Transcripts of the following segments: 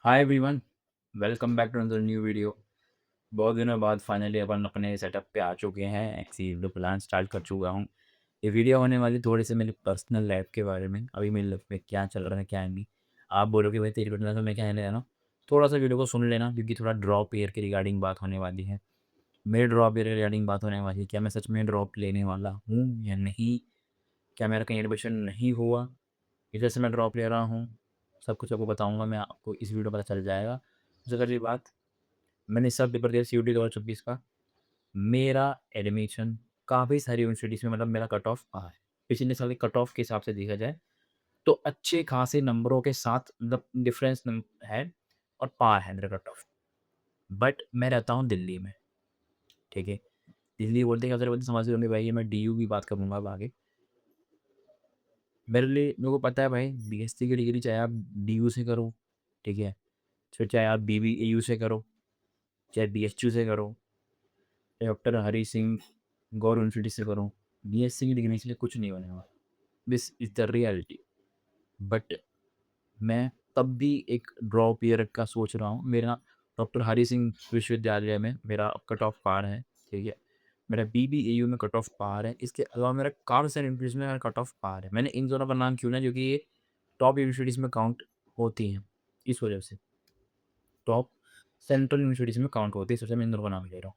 Hi everyone, welcome back to another new video. बहुत दिनों बाद फाइनली अपन अपने सेटअप पे आ चुके हैं। एक्चुअली वीडियो प्लान स्टार्ट कर चुका हूँ। ये वीडियो होने वाली थोड़ी सी मेरी पर्सनल लाइफ के बारे में, अभी मेरी लाइफ में क्या चल रहा है क्या नहीं। आप बोलोगे भाई तेरी पर्सनल लाइफ में क्या है ना, थोड़ा सा वीडियो को सुन लेना क्योंकि थोड़ा ड्रॉप ईयर के रिगार्डिंग बात होने वाली है। मेरे ड्रॉप ईयर के रिगार्डिंग बात होने वाली है। क्या मैं सच में ड्रॉप लेने वाला हूँ या नहीं? क्या मेरा कहीं एडमिशन नहीं हुआ इधर से मैं ड्रॉप ले रहा हूँ? सब कुछ आपको बताऊँगा मैं, आपको इस वीडियो में पता चल जाएगा। सबसे पहली बात, मैंने इस साल पेपर दिया सीयूटी 2024 का। मेरा एडमिशन काफ़ी सारी यूनिवर्सिटीज़ में, मतलब मेरा कट ऑफ है। पिछले साल के कट ऑफ के हिसाब से देखा जाए तो अच्छे खासे नंबरों के साथ मतलब डिफरेंस है और पार है मेरा कट ऑफ। बट मैं रहता हूँ दिल्ली में, ठीक है? दिल्ली बोलते क्या बोलते समझ रहे होंगे भाई, ये मैं डीयू की बात करूँगा अब आगे। मेरे को पता है भाई, बीएससी की डिग्री चाहे आप डीयू से करो, ठीक है? फिर चाहे आप बीबीएयू से करो, चाहे बीएचयू से करो, डॉक्टर हरी सिंह गौर यूनिवर्सिटी से करो, बीएससी की डिग्री से कुछ नहीं बनेगा। This is the reality. But मैं तब भी एक ड्रॉप ईयर का सोच रहा हूँ। मेरा डॉक्टर हरी सिंह विश्वविद्यालय में मेरा कट ऑफ पार है, ठीक है? मेरा बीबीएयू में कट ऑफ पार है। इसके अलावा मेरा कार्ल सैन यूनिवर्सिटी में मेरा कट ऑफ पार है। मैंने इन दोनों का नाम क्यों लिया? क्योंकि ये टॉप यूनिवर्सिटीज़ में काउंट होती हैं, इस वजह से। टॉप सेंट्रल यूनिवर्सिटीज़ में काउंट होती है, इस वजह से मैं इन दोनों का नाम ले रहा हूँ।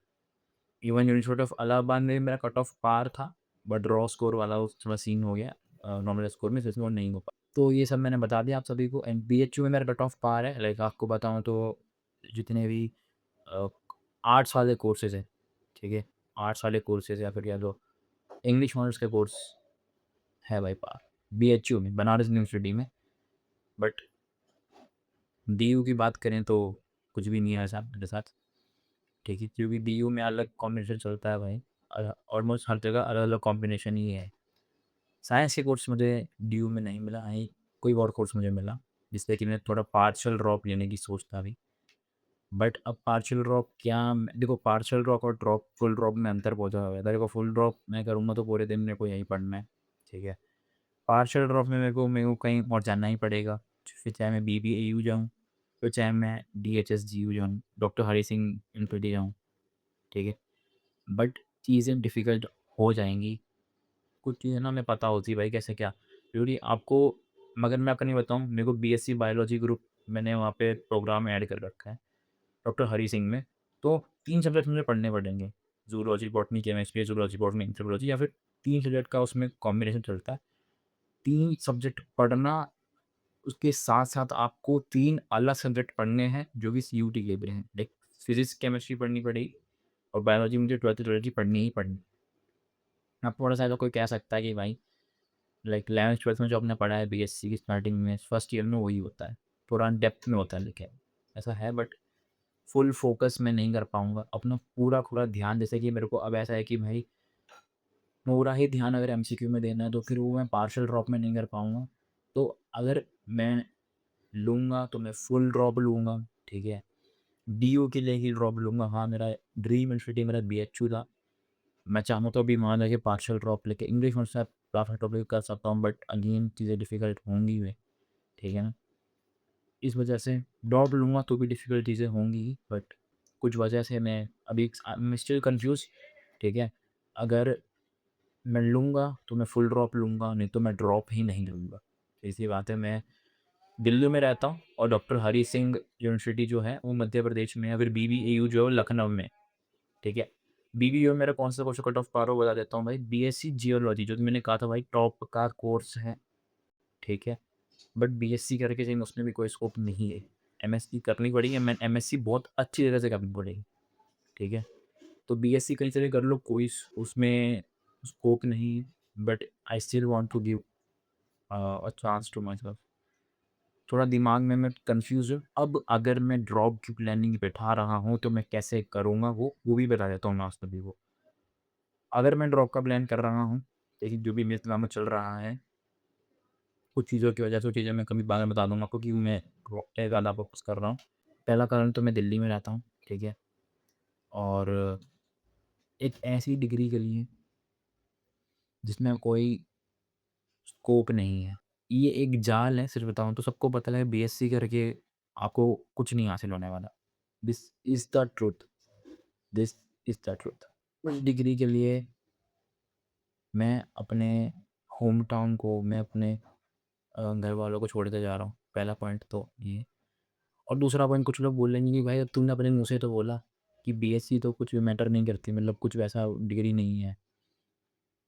इवन यूनिवर्सिटी ऑफ इलाहाबाद में मेरा कट ऑफ पार था, बट रॉ स्कोर वाला उस थोड़ा सीन हो गया नॉर्मल स्कोर में, इसमें वो नहीं हो पाया। तो ये सब मैंने बता दिया आप सभी को। एंड बीएचयू में मेरा कट ऑफ पार है। लाइक आपको बताऊँ तो जितने भी अ, आर्ट्स वाले कोर्सेज हैं, ठीक है? आर्ट्स वाले कोर्सेज या फिर कह लो इंग्लिश ऑनर्स का कोर्स है भाई पार, बीएचयू में, बनारस यूनिवर्सिटी में। बट डीयू की बात करें तो कुछ भी नहीं है ऐसा मेरे साथ, ठीक है? क्योंकि डीयू में अलग कॉम्बिनेशन चलता है भाई। ऑलमोस्ट हर जगह अलग अलग कॉम्बिनेशन ही है। साइंस के कोर्स मुझे डीयू में नहीं मिला, वहीं कोई और कोर्स मुझे मिला, जिससे कि मैं थोड़ा पार्शियल ड्रॉप लेने की सोचता भी। बट अब पार्शियल ड्रॉप क्या, देखो पार्शियल ड्रॉप और ड्रॉप फुल ड्रॉप में अंतर बहुत ज़्यादा है। देखो फुल ड्रॉप मैं करूँगा तो पूरे दिन मेरे को यहीं पढ़ना है, ठीक है? पार्शियल ड्रॉप में मेरे को कहीं और जाना ही पड़ेगा। फिर चाहे मैं बीबीएयू जाऊँ, फिर चाहे मैं डीएचएसजीयू जाऊँ, डॉक्टर हरी सिंह यूनिवर्सिटी जाऊँ, ठीक है? बट चीज़ें डिफ़िकल्ट हो जाएँगी। कुछ चीज़ें ना हमें पता होती है भाई कैसे क्या, क्योंकि आपको, मगर मैं आपको नहीं बताऊँ, मेरे को बीएससी बायोलॉजी ग्रुप मैंने वहाँ पे प्रोग्राम ऐड कर रखा है डॉक्टर हरी सिंह में। तो 3 सब्जेक्ट मुझे पढ़ने पड़ेंगे, zoology, botany, chemistry, zoology, botany, anthropology, या फिर 3 सब्जेक्ट का उसमें कॉम्बिनेशन चलता है। 3 सब्जेक्ट पढ़ना, उसके साथ-साथ आपको 3 अलग सब्जेक्ट पढ़ने हैं जो कि सीयूटी के भी हैं। लाइक फिज़िक्स, केमिस्ट्री पढ़नी पड़ेगी और बायोलॉजी मुझे 12th-12th की पढ़नी ही पढ़नी। अब थोड़ा-सा ऐसा कोई कह सकता है कि भाई लाइक 11th-12th में जो आपने पढ़ा है बीएससी की स्टार्टिंग में, फर्स्ट ईयर में वही होता है, थोड़ा डेप्थ में होता है लेकिन ऐसा है। बट फुल फोकस मैं नहीं कर पाऊँगा, अपना पूरा ध्यान, जैसे कि मेरे को अब ऐसा है कि भाई पूरा ही ध्यान अगर एमसीक्यू में देना है तो फिर वो मैं पार्शियल ड्रॉप में नहीं कर पाऊँगा। तो अगर मैं लूँगा तो मैं फुल ड्रॉप लूँगा, ठीक है? डीयू के लिए ही ड्रॉप लूँगा। हाँ, मेरा ड्रीम यूनिवर्सिटी मेरा बीएचयू था। मैं चाहूँ तो अभी मान जाके पार्शियल ड्रॉप लेके इंग्लिश में से काफ़ी टॉपिक कर सकता हूँ, बट अगेन चीज़ें डिफ़िकल्ट होंगी वे, ठीक है ना? इस वजह से ड्रॉप लूँगा तो भी डिफ़िकल्ट चीज़ें होंगी ही, बट कुछ वजह से मैं अभी आई एम स्टिल कन्फ्यूज़, ठीक है? अगर मैं लूँगा तो मैं फुल ड्रॉप लूँगा, नहीं तो मैं ड्रॉप ही नहीं लूँगा। ऐसी बात है। मैं दिल्ली में रहता हूँ और डॉक्टर हरी सिंह यूनिवर्सिटी जो है वो मध्य प्रदेश में है, फिर बीबीएयू जो है वो लखनऊ में है, ठीक है? बीबीएयू में मेरा कौन-सा कट ऑफ पार हो बता देता हूँ भाई, बीएससी जियोलॉजी, जो कि मैंने कहा था भाई टॉप का कोर्स है, ठीक है? बट बीएससी करके कहीं उसमें भी कोई स्कोप नहीं है। एमएससी करनी पड़ेगी, मैं एमएससी बहुत अच्छी तरह से करनी पड़ेगी, ठीक है? तो बीएससी कहीं से भी कर लो, कोई उसमें स्कोप नहीं, but I still want to give a chance to myself. थोड़ा दिमाग में मैं कन्फ्यूज़ हूँ। अब अगर मैं ड्रॉप की प्लानिंग बैठा रहा हूँ तो मैं कैसे करूँगा वो भी बता देता हूँ मैं आप सभी को। अगर मैं ड्रॉप का प्लान कर रहा हूँ, लेकिन जो भी मेरे दिमाग में चल रहा है, कुछ चीज़ों की वजह से वो चीज़ें मैं कभी बाद में बता दूँगा आपको कि मैं ड्रॉप पे ज़्यादा फ़ोकस कर रहा हूँ। पहला कारण तो मैं दिल्ली में रहता हूँ, ठीक है? और एक ऐसी डिग्री के लिए जिसमें कोई स्कोप नहीं है। ये एक जाल है, सच बताऊँ तो सबको पता है बीएससी करके आपको कुछ नहीं हासिल होने वाला। This is the truth, this is the truth. उस डिग्री के लिए मैं अपने होम टाउन को, मैं अपने घर वालों को छोड़ते जा रहा हूँ, पहला पॉइंट तो ये। और दूसरा पॉइंट, कुछ लोग बोलेंगे कि भाई तूने अपने मुँह से तो बोला कि बीएससी तो कुछ मैटर नहीं करती, मतलब कुछ वैसा डिग्री नहीं है,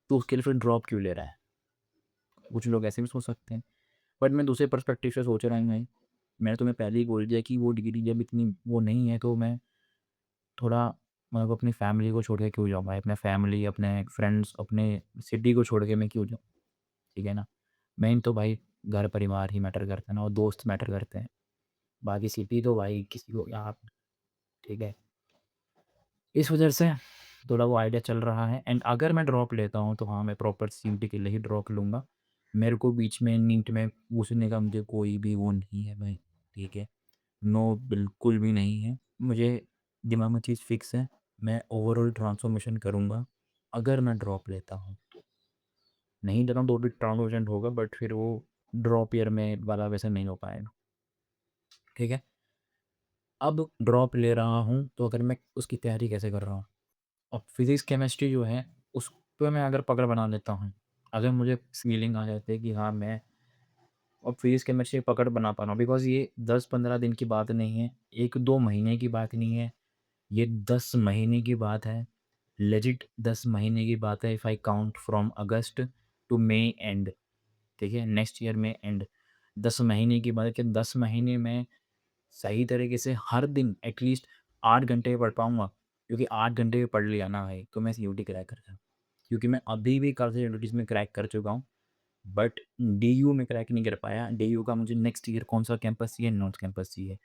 तो उसके लिए फिर ड्रॉप क्यों ले रहा है? कुछ लोग ऐसे भी सोच सकते हैं, बट मैं दूसरे पर्सपेक्टिव से सोच रहा हूँ भाई, मैंने तुम्हें पहले ही बोल दिया कि वो डिग्री जब इतनी वो नहीं है, तो मैं थोड़ा मतलब अपनी फैमिली को छोड़ के क्यों जाऊँ भाई? अपने फैमिली, अपने फ्रेंड्स, अपने सिटी को छोड़ के मैं क्यों जाऊँ? ठीक है ना? मेन तो भाई घर परिवार ही मैटर करता है ना, और दोस्त मैटर करते हैं। बाकी सिटी तो भाई किसी को यहाँ, ठीक है? इस वजह से थोड़ा वो आइडिया चल रहा है। एंड अगर मैं ड्रॉप लेता हूँ तो हाँ, मैं प्रॉपर सीयूटी के लिए ही ड्रॉप लूँगा। मेरे को बीच में नीट में घुसने का मुझे कोई भी वो नहीं है भाई, ठीक है? नो, बिल्कुल भी नहीं है। मुझे दिमाग में चीज़ फिक्स है, मैं ओवरऑल ट्रांसफॉर्मेशन करूँगा अगर मैं ड्रॉप लेता हूँ तो। नहीं लेता हूँ तो भी ट्रांसफॉर्मेशन होगा, बट फिर वो ड्रॉप ईयर में वाला वैसा नहीं हो पाएगा, ठीक है? अब ड्रॉप ले रहा हूँ तो अगर मैं उसकी तैयारी कैसे कर रहा हूँ? अब फिज़िक्स, केमिस्ट्री जो है उस पे मैं अगर पकड़ बना लेता हूँ, अगर मुझे फीलिंग आ जाती है कि हाँ, मैं अब फिज़िक्स, केमिस्ट्री पकड़ बना पा रहा हूँ, बिकॉज़ ये 10-15 दिन की बात नहीं है, 1-2 महीने की बात नहीं है, ये 10 महीने की बात है। लेजिट 10 महीने की बात है, if I count from August to May end, ठीक है? नेक्स्ट ईयर में एंड 10 महीने की बात है कि 10 महीने में सही तरीके से हर दिन एटलीस्ट 8 घंटे पढ़ पाऊँगा, क्योंकि 8 घंटे पढ़ लिया ना भाई, तो मैं सीयूटी क्रैक कर सकता हूँ। क्योंकि मैं अभी भी काफ़ी यूनिवर्सिटीज़ में क्रैक कर चुका हूँ, बट डीयू में क्रैक नहीं कर पाया। डीयू का मुझे नेक्स्ट ईयर कौन-सा कैंपस चाहिए? नॉर्थ कैंपस चाहिए,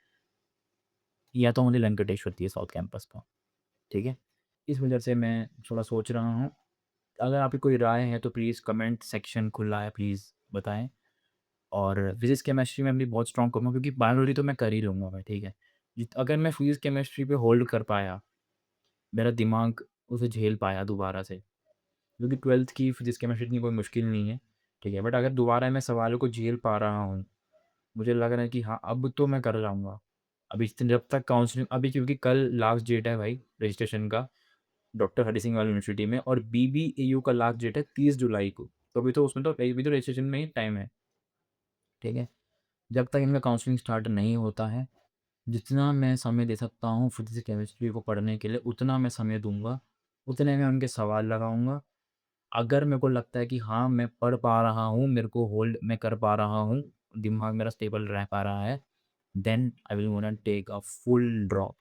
या तो मुझे वेंकटेश्वर चाहिए साउथ कैंपस का, ठीक है? इस वजह से मैं थोड़ा सोच रहा हूँ। अगर आपकी कोई राय है तो प्लीज़ कमेंट सेक्शन खुला है, प्लीज़ बताएँ। और फिज़िक्स, केमिस्ट्री में भी बहुत स्ट्रॉन्ग करूँगा, क्योंकि बायोलॉजी तो मैं कर ही लूँगा मैं, ठीक है? जित अगर मैं फिज़िक्स, केमिस्ट्री पे होल्ड कर पाया, मेरा दिमाग उसे झेल पाया दोबारा से, क्योंकि 12th की फिज़िक्स, केमिस्ट्री इतनी कोई मुश्किल नहीं है, ठीक है? बट अगर दोबारा मैं सवालों को झेल पा रहा हूँ, मुझे लग रहा है कि हाँ, अब तो मैं कर जाऊँगा। अभी इतने जब तक काउंसलिंग, अभी क्योंकि कल लास्ट डेट है भाई रजिस्ट्रेशन का, डॉक्टर हरि सिंह वाली यूनिवर्सिटी में, और बीबीएयू का लास्ट डेट है 30 जुलाई को। तो अभी तो उसमें तो अभी तो रजिस्ट्रेशन में ही टाइम है, ठीक है? जब तक इनका काउंसलिंग स्टार्ट नहीं होता है, जितना मैं समय दे सकता हूँ फिज़िक्स, केमिस्ट्री को पढ़ने के लिए, उतना मैं समय दूँगा, उतने में उनके सवाल लगाऊँगा। अगर मेरे को लगता है कि हाँ, मैं पढ़ पा रहा हूँ, मेरे को होल्ड मैं कर पा रहा हूँ, दिमाग मेरा स्टेबल रह पा रहा है, then I will gonna take a full drop.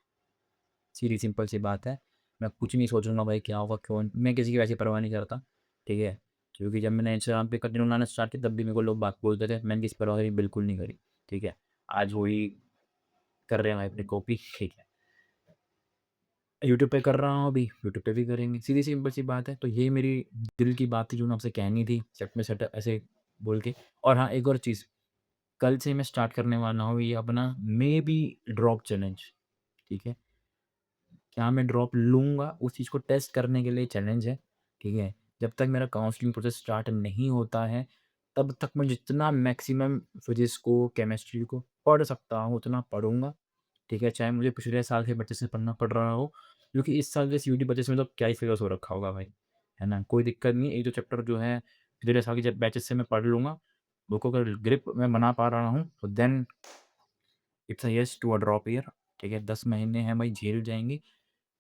सीधी सिंपल सी बात है। मैं कुछ नहीं सोचूँगा भाई क्या होगा, क्यों, मैं किसी की वैसी परवाह नहीं करता, ठीक है? क्योंकि जब मैंने इंस्टाग्राम पे कंटेंट बनाना स्टार्ट किया तब भी मेरे को लोग बात बोलते थे, मैंने किसी परवाह बिल्कुल नहीं करी, ठीक है? आज वही कर रहे हैं भाई अपनी कॉपी, ठीक है? यूट्यूब पे कर रहा हूँ अभी, यूट्यूब पे भी करेंगे, सीधी सिंपल सी बात है। तो ये मेरी दिल की बात थी जो मैं आपसे कहनी थी, सट में सट ऐसे बोल के। और हाँ, एक और चीज़, कल से मैं स्टार्ट करने वाला हूँ ये अपना मे बी ड्रॉप चैलेंज, ठीक है? क्या मैं ड्रॉप लूँगा उस चीज़ को टेस्ट करने के लिए चैलेंज है, ठीक है? जब तक मेरा काउंसलिंग प्रोसेस स्टार्ट नहीं होता है, तब तक मैं जितना मैक्सिमम फिज़िक्स को, केमिस्ट्री को पढ़ सकता हूँ उतना पढ़ूँगा, ठीक है? चाहे मुझे पिछले साल के बच्चे से पढ़ना पड़ रहा हो, क्योंकि इस साल के सीयूटी बच्चे से तो क्या ही सिलेबस हो रखा होगा भाई, है ना? कोई दिक्कत नहीं है, 1-2 चैप्टर जो है पिछले साल के जब बैचेज़ से मैं पढ़ लूँगा, बुक को अगर ग्रिप मैं बना पा रहा हूँ, तो then it's a yes to a drop year, ठीक है? 10 महीने हैं भाई, झेल जाएँगे।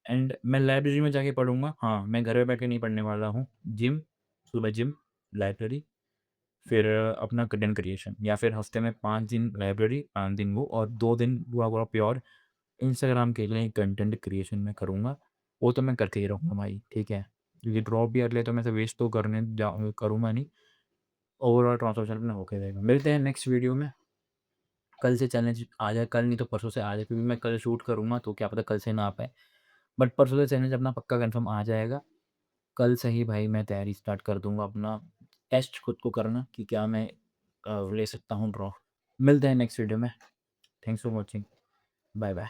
एंड मैं लाइब्रेरी में जाके पढ़ूँगा। हाँ, मैं घर पे बैठ के नहीं पढ़ने वाला हूँ। जिम, सुबह जिम, लाइब्रेरी, फिर अपना कंटेंट क्रिएशन, या फिर हफ्ते में 5 दिन लाइब्रेरी, 5 दिन वो, और 2 दिन पूरा प्योर इंस्टाग्राम के लिए कंटेंट क्रिएशन मैं करूँगा। वो तो मैं करते ही रहूँगा भाई, ठीक है? क्योंकि ड्रॉप भी अगले तो मैं ऐसे वेस्ट तो करने जा करूँगा नहीं। ओवरऑल ट्रांसफॉर्मेशन अपना होके रहेगा। मिलते हैं नेक्स्ट वीडियो में। कल से चैलेंज आ जाए, कल नहीं तो परसों से आ जाए, क्योंकि मैं कल शूट करूँगा तो क्या पता कल से ना आ पाए। बट परसों से चैलेंज अपना पक्का कन्फर्म आ जाएगा। कल से ही भाई मैं तैयारी स्टार्ट कर दूँगा अपना, टेस्ट खुद को करना कि क्या मैं ले सकता हूँ ड्रॉ। मिलते हैं नेक्स्ट वीडियो में। Thanks for watching. Bye bye.